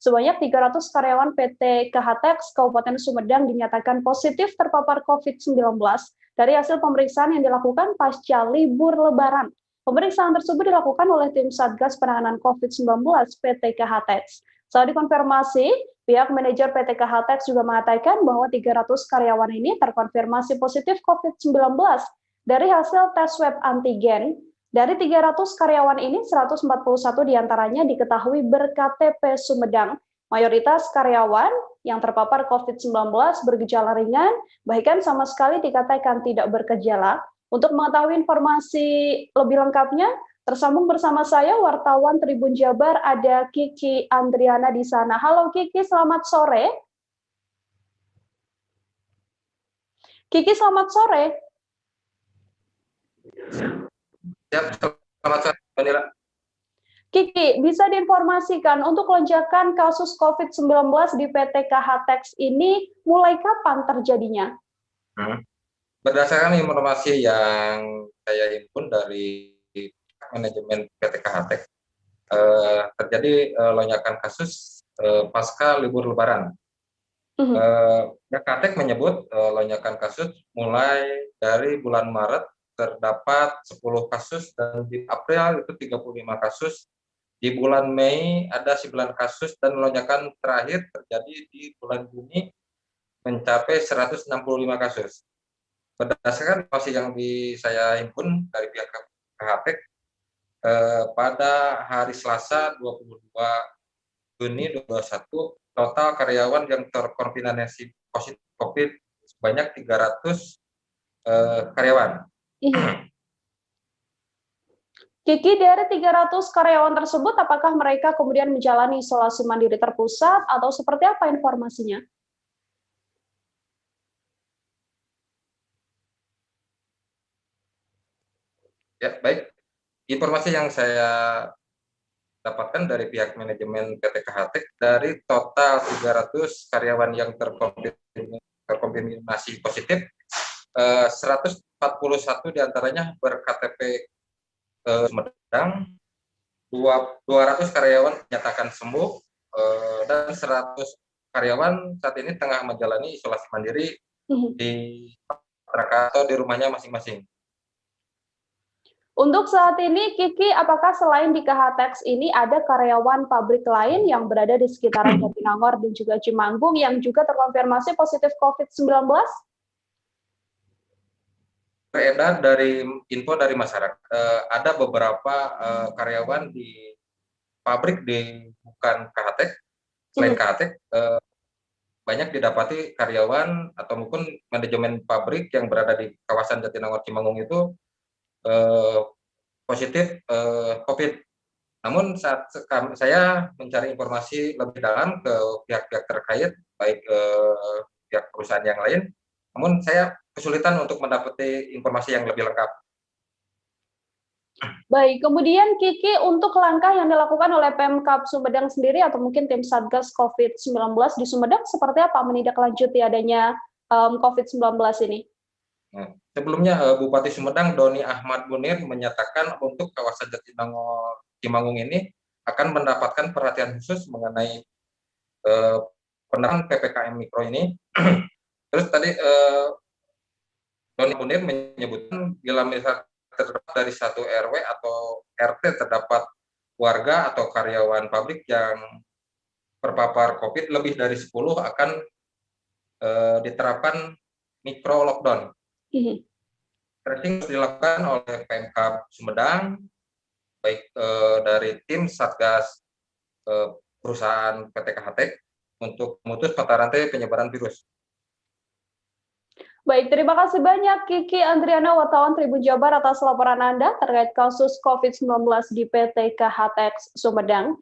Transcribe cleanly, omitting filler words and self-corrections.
Sebanyak 300 karyawan PT KHTEX Kabupaten Sumedang dinyatakan positif terpapar COVID-19 dari hasil pemeriksaan yang dilakukan pasca libur Lebaran. Pemeriksaan tersebut dilakukan oleh tim Satgas Penanganan COVID-19 PT KHTEX. Saat dikonfirmasi, pihak manajer PT KHTEX juga mengatakan bahwa 300 karyawan ini terkonfirmasi positif COVID-19 dari hasil tes swab antigen. Dari 300 karyawan ini, 141 diantaranya diketahui ber-KTP Sumedang. Mayoritas karyawan yang terpapar COVID-19 bergejala ringan, bahkan sama sekali dikatakan tidak bergejala. Untuk mengetahui informasi lebih lengkapnya, tersambung bersama saya wartawan Tribun Jabar, ada Kiki Andriana di sana. Halo Kiki, selamat sore. Kiki, selamat sore. Selamat sore, Mbak. Kiki, bisa diinformasikan untuk lonjakan kasus COVID-19 di PT KHTEX ini mulai kapan terjadinya? Berdasarkan informasi yang saya himpun dari manajemen PT KHTEX, terjadi lonjakan kasus pasca libur Lebaran. KHTEX menyebut lonjakan kasus mulai dari bulan Maret terdapat 10 kasus dan di April itu 35 kasus. Di bulan Mei ada 9 kasus dan lonjakan terakhir terjadi di bulan Juni mencapai 165 kasus. Berdasarkan informasi yang saya himpun dari pihak KHTEX, pada hari Selasa 22 Juni 2021 total karyawan yang terkonfirmasi positif COVID sebanyak 300 karyawan. Kiki, dari 300 karyawan tersebut, apakah mereka kemudian menjalani isolasi mandiri terpusat atau seperti apa informasinya? Ya, baik. Informasi yang saya dapatkan dari pihak manajemen PT KHTEX, dari total 300 karyawan yang terkonfirmasi positif, 141 diantaranya ber-KTP Sumedang, 200 karyawan dinyatakan sembuh, dan 100 karyawan saat ini tengah menjalani isolasi mandiri di atau di rumahnya masing-masing. Untuk saat ini, Kiki, apakah selain di KHTEX ini ada karyawan pabrik lain yang berada di sekitaran Jatinangor dan juga Cimanggung yang juga terkonfirmasi positif COVID-19? Beredar dari info dari masyarakat, ada beberapa karyawan di pabrik di bukan KHTEX, selain KHTEX, banyak didapati karyawan atau mungkin manajemen pabrik yang berada di kawasan Jatinangor Cimanggung itu positif COVID. Namun saat saya mencari informasi lebih dalam ke pihak-pihak terkait, baik pihak perusahaan yang lain, namun saya kesulitan untuk mendapati informasi yang lebih lengkap. Baik, kemudian Kiki, untuk langkah yang dilakukan oleh Pemkab Sumedang sendiri atau mungkin tim Satgas COVID-19 di Sumedang seperti apa menindaklanjuti adanya COVID-19 ini? Sebelumnya Bupati Sumedang Doni Ahmad Munir menyatakan untuk kawasan Jatinangor Cimanggung ini akan mendapatkan perhatian khusus mengenai penerapan PPKM Mikro ini. Terus tadi Doni Munir menyebutkan bila misalnya terdapat dari satu RW atau RT terdapat warga atau karyawan pabrik yang terpapar COVID lebih dari 10 akan diterapkan mikro lockdown. Tracing dilakukan oleh Pemkab Sumedang, baik dari tim Satgas perusahaan PT KHTEX untuk memutus mata rantai penyebaran virus. Baik, terima kasih banyak Kiki Andriana, wartawan Tribun Jabar atas laporan Anda terkait kasus COVID-19 di PT KHTEX Sumedang.